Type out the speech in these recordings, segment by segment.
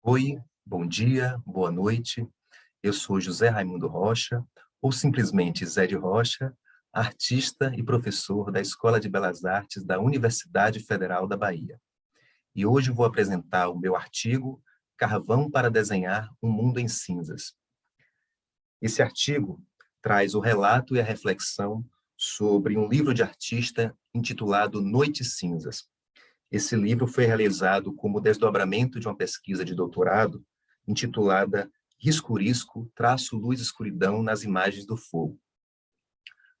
Oi, bom dia, boa noite. Eu sou José Raimundo Rocha, ou simplesmente Zé de Rocha, artista e professor da Escola de Belas Artes da Universidade Federal da Bahia. E hoje vou apresentar o meu artigo Carvão para desenhar um mundo em cinzas. Esse artigo traz o relato e a reflexão sobre um livro de artista intitulado Noites Cinzas. Esse livro foi realizado como desdobramento de uma pesquisa de doutorado intitulada Risco-Risco, traço luz e escuridão nas imagens do fogo.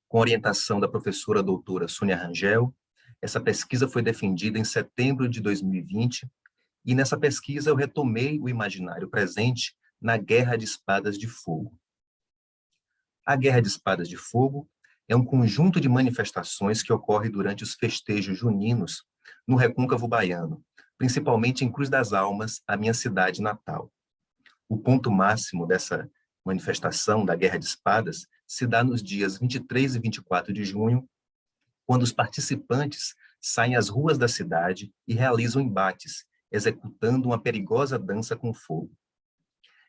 Com orientação da professora doutora Sônia Rangel, essa pesquisa foi defendida em setembro de 2020 e nessa pesquisa eu retomei o imaginário presente na Guerra de Espadas de Fogo. A Guerra de Espadas de Fogo é um conjunto de manifestações que ocorre durante os festejos juninos no Recôncavo Baiano, principalmente em Cruz das Almas, a minha cidade natal. O ponto máximo dessa manifestação da Guerra de Espadas se dá nos dias 23 e 24 de junho, quando os participantes saem às ruas da cidade e realizam embates, executando uma perigosa dança com fogo.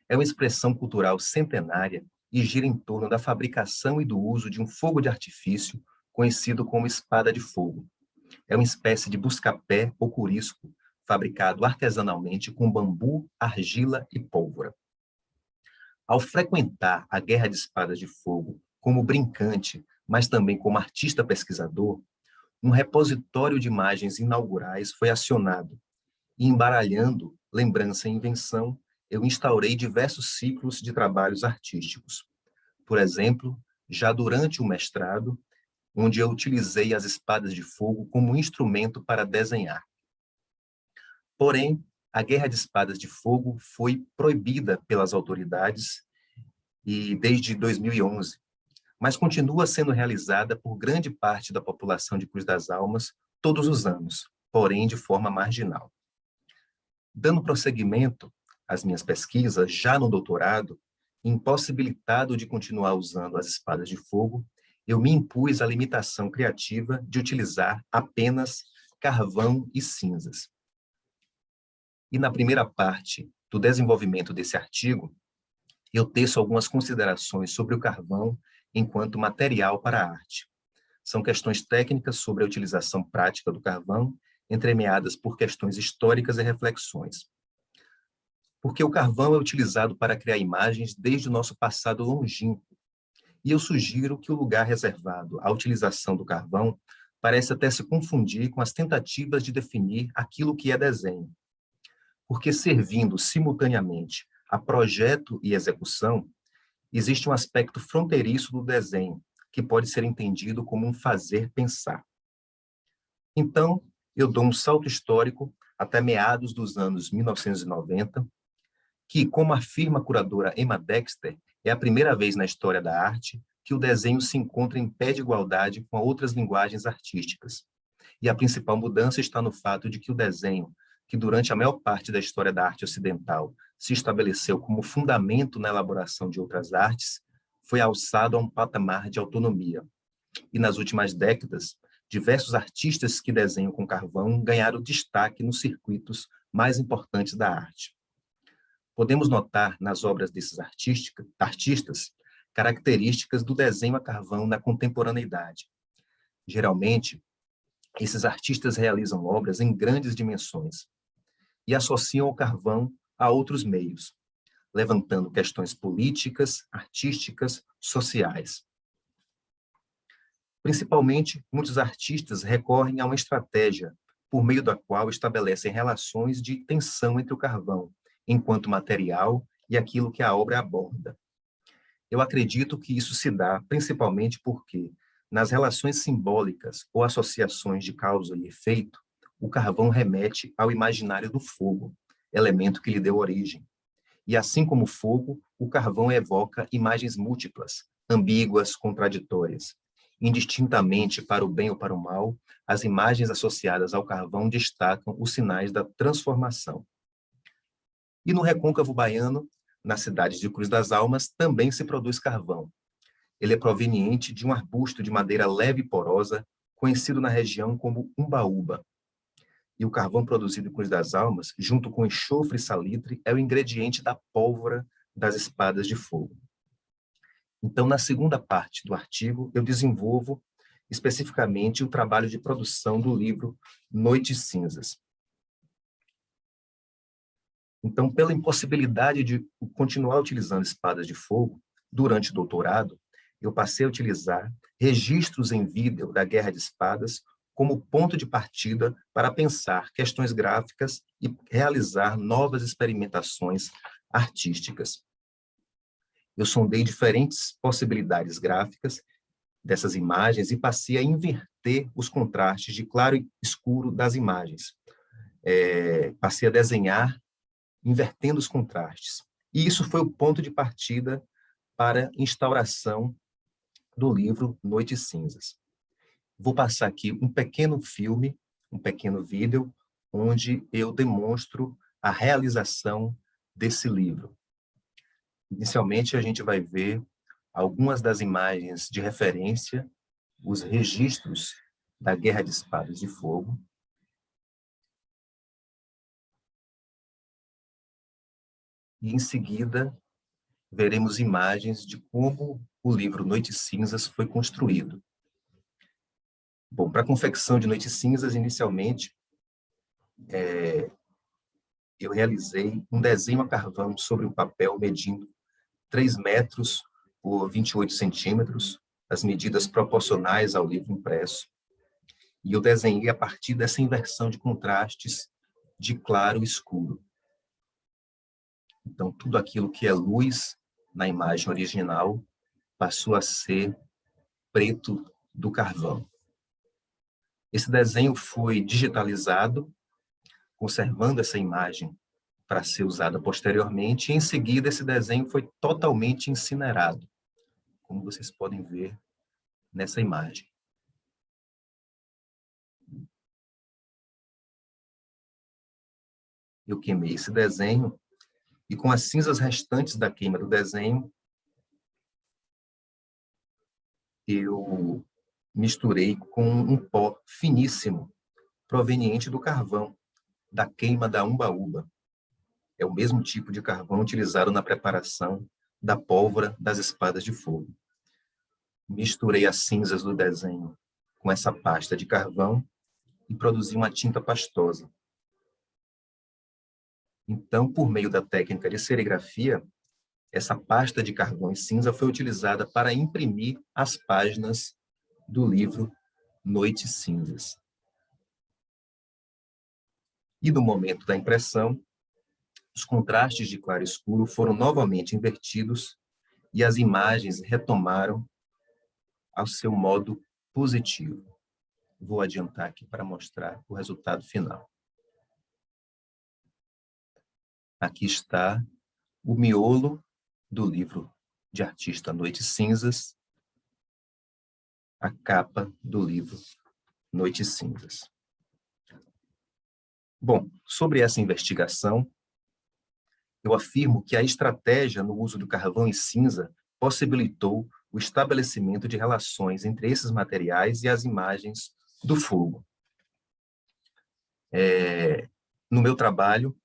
É uma expressão cultural centenária e gira em torno da fabricação e do uso de um fogo de artifício conhecido como espada de fogo. É uma espécie de busca-pé ou curisco, fabricado artesanalmente com bambu, argila e pólvora. Ao frequentar a Guerra de Espadas de Fogo como brincante, mas também como artista pesquisador, um repositório de imagens inaugurais foi acionado e, embaralhando lembrança e invenção, eu instaurei diversos ciclos de trabalhos artísticos. Por exemplo, já durante o mestrado, onde eu utilizei as espadas de fogo como instrumento para desenhar. Porém, a Guerra de Espadas de Fogo foi proibida pelas autoridades e desde 2011, mas continua sendo realizada por grande parte da população de Cruz das Almas todos os anos, porém de forma marginal. Dando prosseguimento às minhas pesquisas, já no doutorado, impossibilitado de continuar usando as espadas de fogo, eu me impus a limitação criativa de utilizar apenas carvão e cinzas. E na primeira parte do desenvolvimento desse artigo, eu teço algumas considerações sobre o carvão enquanto material para a arte. São questões técnicas sobre a utilização prática do carvão, entremeadas por questões históricas e reflexões. Porque o carvão é utilizado para criar imagens desde o nosso passado longínquo. E eu sugiro que o lugar reservado à utilização do carvão parece até se confundir com as tentativas de definir aquilo que é desenho. Porque servindo simultaneamente a projeto e execução, existe um aspecto fronteiriço do desenho, que pode ser entendido como um fazer pensar. Então, eu dou um salto histórico até meados dos anos 1990, que, como afirma a curadora Emma Dexter, é a primeira vez na história da arte que o desenho se encontra em pé de igualdade com outras linguagens artísticas. E a principal mudança está no fato de que o desenho, que durante a maior parte da história da arte ocidental se estabeleceu como fundamento na elaboração de outras artes, foi alçado a um patamar de autonomia. E nas últimas décadas, diversos artistas que desenham com carvão ganharam destaque nos circuitos mais importantes da arte. Podemos notar nas obras desses artistas características do desenho a carvão na contemporaneidade. Geralmente, esses artistas realizam obras em grandes dimensões e associam o carvão a outros meios, levantando questões políticas, artísticas, sociais. Principalmente, muitos artistas recorrem a uma estratégia por meio da qual estabelecem relações de tensão entre o carvão, enquanto material, e aquilo que a obra aborda. Eu acredito que isso se dá principalmente porque, nas relações simbólicas ou associações de causa e efeito, o carvão remete ao imaginário do fogo, elemento que lhe deu origem. E assim como o fogo, o carvão evoca imagens múltiplas, ambíguas, contraditórias. Indistintamente para o bem ou para o mal, as imagens associadas ao carvão destacam os sinais da transformação. E no Recôncavo Baiano, na cidade de Cruz das Almas, também se produz carvão. Ele é proveniente de um arbusto de madeira leve e porosa, conhecido na região como umbaúba. E o carvão produzido em Cruz das Almas, junto com enxofre e salitre, é o ingrediente da pólvora das espadas de fogo. Então, na segunda parte do artigo, eu desenvolvo especificamente o trabalho de produção do livro Noites Cinzas. Então, pela impossibilidade de continuar utilizando espadas de fogo durante o doutorado, eu passei a utilizar registros em vídeo da Guerra de Espadas como ponto de partida para pensar questões gráficas e realizar novas experimentações artísticas. Eu sondei diferentes possibilidades gráficas dessas imagens e passei a inverter os contrastes de claro e escuro das imagens. Passei a desenhar invertendo os contrastes. E isso foi o ponto de partida para a instauração do livro Noites Cinzas. Vou passar aqui um pequeno filme, um pequeno vídeo, onde eu demonstro a realização desse livro. Inicialmente, a gente vai ver algumas das imagens de referência, os registros da Guerra de Espadas de Fogo. E, em seguida, veremos imagens de como o livro Noites Cinzas foi construído. Bom, para a confecção de Noites Cinzas, inicialmente, eu realizei um desenho a carvão sobre um papel medindo 3 metros por 28 centímetros, as medidas proporcionais ao livro impresso. E eu desenhei a partir dessa inversão de contrastes de claro e escuro. Então, tudo aquilo que é luz na imagem original passou a ser preto do carvão. Esse desenho foi digitalizado, conservando essa imagem para ser usada posteriormente, e em seguida esse desenho foi totalmente incinerado, como vocês podem ver nessa imagem. Eu queimei esse desenho e com as cinzas restantes da queima do desenho, eu misturei com um pó finíssimo, proveniente do carvão, da queima da umbaúba. É o mesmo tipo de carvão utilizado na preparação da pólvora das espadas de fogo. Misturei as cinzas do desenho com essa pasta de carvão e produzi uma tinta pastosa. Então, por meio da técnica de serigrafia, essa pasta de carvão e cinza foi utilizada para imprimir as páginas do livro Noites Cinzas. E no momento da impressão, os contrastes de claro e escuro foram novamente invertidos e as imagens retomaram ao seu modo positivo. Vou adiantar aqui para mostrar o resultado final. Aqui está o miolo do livro de artista Noites Cinzas, a capa do livro Noites Cinzas. Bom, sobre essa investigação, eu afirmo que a estratégia no uso do carvão e cinza possibilitou o estabelecimento de relações entre esses materiais e as imagens do fogo. No meu trabalho,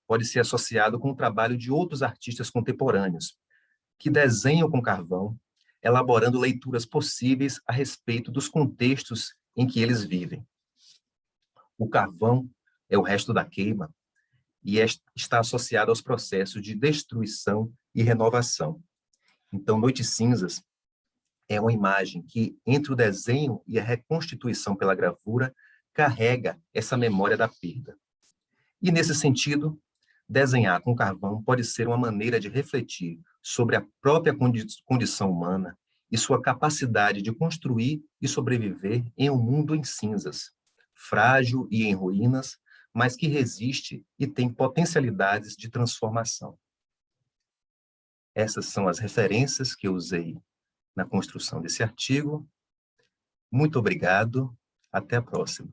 pode ser associado com o trabalho de outros artistas contemporâneos, que desenham com carvão, elaborando leituras possíveis a respeito dos contextos em que eles vivem. O carvão é o resto da queima e está associado aos processos de destruição e renovação. Então, Noites Cinzas é uma imagem que, entre o desenho e a reconstituição pela gravura, carrega essa memória da perda. E, nesse sentido, desenhar com carvão pode ser uma maneira de refletir sobre a própria condição humana e sua capacidade de construir e sobreviver em um mundo em cinzas, frágil e em ruínas, mas que resiste e tem potencialidades de transformação. Essas são as referências que eu usei na construção desse artigo. Muito obrigado. Até a próxima.